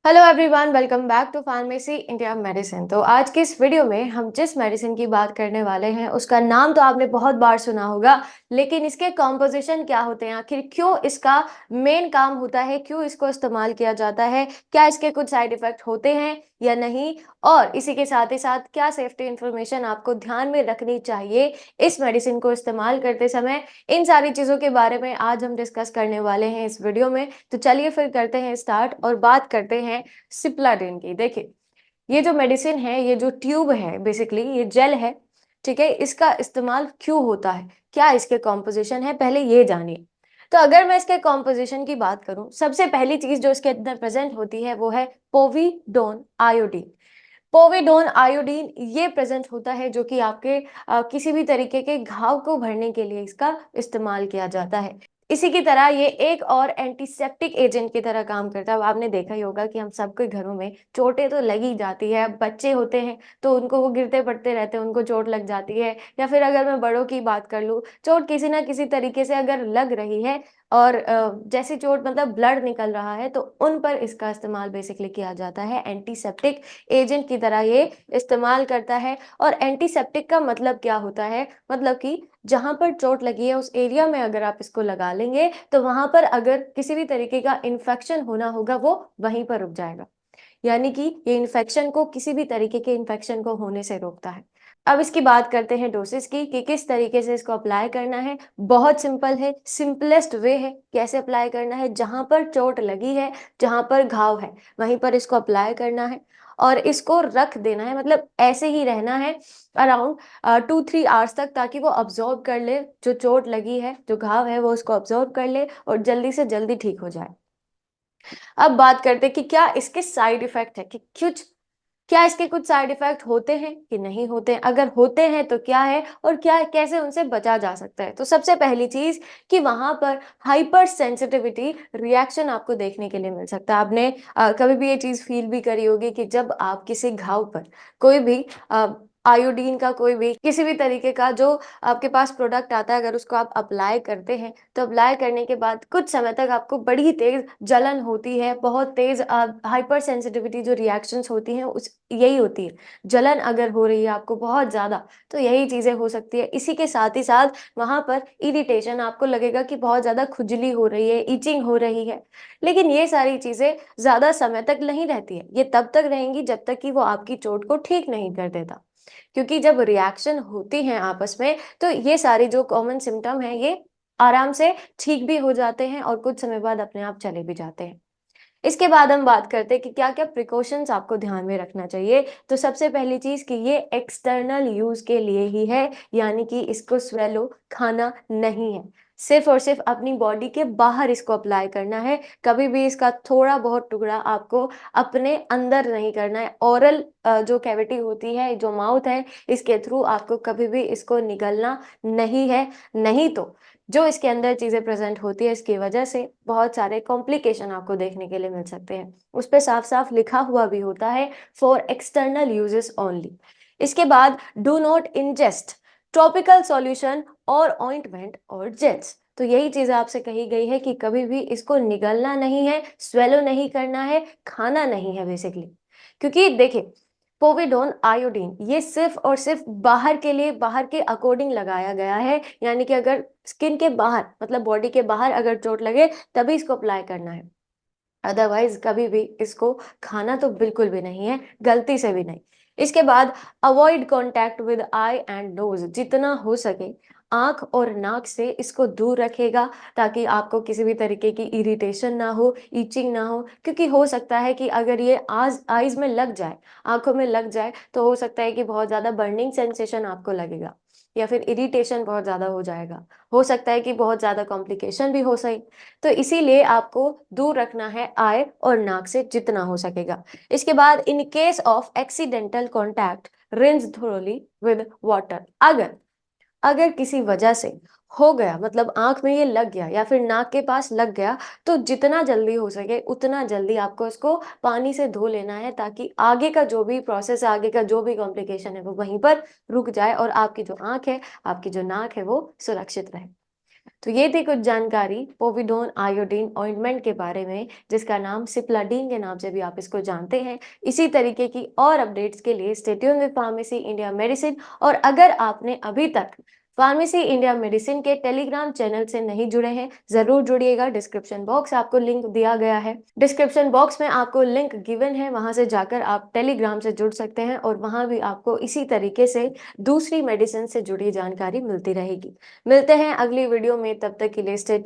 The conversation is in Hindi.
Hello everyone, welcome back to pharmacy India medicine. तो आज की इस वीडियो में हम जिस मेडिसिन की बात करने वाले हैं उसका नाम तो आपने बहुत बार सुना होगा, लेकिन इसके कॉम्पोजिशन क्या होते हैं, आखिर क्यों इसका मेन काम होता है, क्यों इसको इस्तेमाल किया जाता है, क्या इसके कुछ साइड इफेक्ट होते हैं या नहीं, और इसी के साथ ही साथ क्या सेफ्टी इंफॉर्मेशन आपको ध्यान में रखनी चाहिए इस मेडिसिन को इस्तेमाल करते समय। इन सारी चीज़ों के बारे में आज हम डिस्कस करने वाले हैं इस वीडियो में। तो चलिए फिर करते हैं स्टार्ट और बात करते हैं सिप्लाडेन की। देखिए, ये जो मेडिसिन है, ये जो ट्यूब है, बेसिकली ये जेल है, ठीक है। इसका इस्तेमाल क्यों होता है, क्या इसके कॉम्पोजिशन है, पहले ये जानिए। तो अगर मैं इसके कॉम्पोजिशन की बात करूं, सबसे पहली चीज जो इसके अंदर प्रेजेंट होती है वो है पोविडोन आयोडीन। पोविडोन आयोडीन ये प्रेजेंट होता है, जो कि आपके किसी भी तरीके के घाव को भरने के लिए इसका इस्तेमाल किया जाता है। इसी की तरह ये एक और एंटीसेप्टिक एजेंट की तरह काम करता है। अब आपने देखा ही होगा कि हम सबके घरों में चोटें तो लगी जाती है। अब बच्चे होते हैं तो उनको वो गिरते पड़ते रहते हैं, उनको चोट लग जाती है। या फिर अगर मैं बड़ों की बात कर लूँ, चोट किसी ना किसी तरीके से अगर लग रही है और जैसी चोट मतलब ब्लड निकल रहा है, तो उन पर इसका इस्तेमाल बेसिकली किया जाता है। एंटीसेप्टिक एजेंट की तरह ये इस्तेमाल करता है। और एंटीसेप्टिक का मतलब क्या होता है, मतलब कि जहां पर चोट लगी है उस एरिया में अगर आप इसको लगा लेंगे तो वहां पर अगर किसी भी तरीके का इन्फेक्शन होना होगा वो वहीं पर रुक जाएगा। यानी कि ये इन्फेक्शन को, किसी भी तरीके के इन्फेक्शन को होने से रोकता है। अब इसकी बात करते हैं डोसेस की कि किस तरीके से इसको अप्लाई करना है। बहुत सिंपल है, सिंपलेस्ट वे है कैसे अप्लाई करना है। जहां पर चोट लगी है, जहां पर घाव है, वहीं पर इसको अप्लाई करना है और इसको रख देना है, मतलब ऐसे ही रहना है अराउंड 2-3 आवर्स तक, ताकि वो अब्जॉर्ब कर ले, जो चोट लगी है, जो घाव है, वो उसको अब्जॉर्ब कर ले और जल्दी से जल्दी ठीक हो जाए। अब बात करते हैं कि क्या इसके साइड इफेक्ट है, कि कुछ, क्या इसके कुछ साइड इफेक्ट होते हैं कि नहीं होते हैं, अगर होते हैं तो क्या है और क्या कैसे उनसे बचा जा सकता है। तो सबसे पहली चीज कि वहां पर हाइपर सेंसिटिविटी रिएक्शन आपको देखने के लिए मिल सकता है। आपने कभी भी ये चीज फील भी करी होगी कि जब आप किसी घाव पर कोई भी आयोडीन का, कोई भी किसी भी तरीके का जो आपके पास प्रोडक्ट आता है, अगर उसको आप अप्लाई करते हैं तो अप्लाई करने के बाद कुछ समय तक आपको बड़ी तेज जलन होती है, बहुत तेज हाइपर सेंसिटिविटी जो रिएक्शंस होती हैं उस यही होती है। जलन अगर हो रही है आपको बहुत ज्यादा, तो यही चीजें हो सकती है। इसी के साथ ही साथ वहां पर इरिटेशन, आपको लगेगा कि बहुत ज्यादा खुजली हो रही है, इचिंग हो रही है। लेकिन ये सारी चीजें ज्यादा समय तक नहीं रहती है, ये तब तक रहेंगी जब तक कि वो आपकी चोट को ठीक नहीं कर देता। क्योंकि जब रिएक्शन होती हैं आपस में, तो ये सारी जो कॉमन सिम्टम है ये आराम से ठीक भी हो जाते हैं और कुछ समय बाद अपने आप चले भी जाते हैं। इसके बाद हम बात करते हैं कि क्या क्या प्रिकॉशंस आपको ध्यान में रखना चाहिए। तो सबसे पहली चीज कि ये एक्सटर्नल यूज के लिए ही है, यानी कि इसको स्वेलो खाना नहीं है। सिर्फ और सिर्फ अपनी बॉडी के बाहर इसको अप्लाई करना है। कभी भी इसका थोड़ा बहुत टुकड़ा आपको अपने अंदर नहीं करना है। ओरल जो कैविटी होती है, जो माउथ है, इसके थ्रू आपको कभी भी इसको निगलना नहीं है। नहीं तो जो इसके अंदर चीजें प्रेजेंट होती है, इसकी वजह से बहुत सारे कॉम्प्लिकेशन आपको देखने के लिए मिल सकते हैं। उस पर साफ साफ लिखा हुआ भी होता है, फॉर एक्सटर्नल यूजेस ओनली। इसके बाद do not ingest topical solution और ऑइंटमेंट और जेल्स। तो यही चीज आपसे कही गई है कि कभी भी इसको निगलना नहीं है, स्वेलो नहीं करना है, खाना नहीं है बेसिकली। क्योंकि देखिए, पोविडोन आयोडीन ये सिर्फ और सिर्फ बाहर के लिए, बाहर के अकॉर्डिंग लगाया गया है। यानी कि अगर स्किन के बाहर, मतलब बॉडी के बाहर अगर चोट लगे तभी इसको अप्लाई करना है। अदरवाइज कभी भी इसको खाना तो बिल्कुल भी नहीं है, गलती से भी नहीं। इसके बाद avoid contact with eye and nose, जितना हो सके आंख और नाक से इसको दूर रखेगा, ताकि आपको किसी भी तरीके की इरिटेशन ना हो, ईचिंग ना हो। क्योंकि हो सकता है कि अगर ये आज आईज में लग जाए, आंखों में लग जाए, तो हो सकता है कि बहुत ज्यादा बर्निंग सेंसेशन आपको लगेगा, या फिर इरिटेशन बहुत ज्यादा हो जाएगा। हो सकता है कि बहुत ज्यादा कॉम्प्लिकेशन भी हो सके। तो इसीलिए आपको दूर रखना है आय और नाक से जितना हो सकेगा। इसके बाद in case of accidental contact rinse thoroughly with water. अगर अगर किसी वजह से हो गया, मतलब आंख में ये लग गया या फिर नाक के पास लग गया, तो जितना जल्दी हो सके उतना जल्दी आपको इसको पानी से धो लेना है, ताकि आगे का जो भी प्रोसेस है, आगे का जो भी कॉम्प्लिकेशन है, वो वहीं पर रुक जाए और आपकी जो आंख है, आपकी जो नाक है, वो सुरक्षित रहे। तो ये थी कुछ जानकारी पोविडोन आयोडीन ऑइंटमेंट के बारे में, जिसका नाम सिप्लाडीन के नाम से भी आप इसको जानते हैं। इसी तरीके की और अपडेट्स के लिए stay tuned with pharmacy India medicine. और अगर आपने अभी तक फार्मेसी इंडिया मेडिसिन के टेलीग्राम चैनल से नहीं जुड़े हैं, जरूर जुड़िएगा। डिस्क्रिप्शन बॉक्स आपको लिंक दिया गया है, डिस्क्रिप्शन बॉक्स में आपको लिंक गिवन है, वहां से जाकर आप टेलीग्राम से जुड़ सकते हैं और वहां भी आपको इसी तरीके से दूसरी मेडिसिन से जुड़ी जानकारी मिलती रहेगी। मिलते हैं अगली वीडियो में, तब तक के लिए स्टे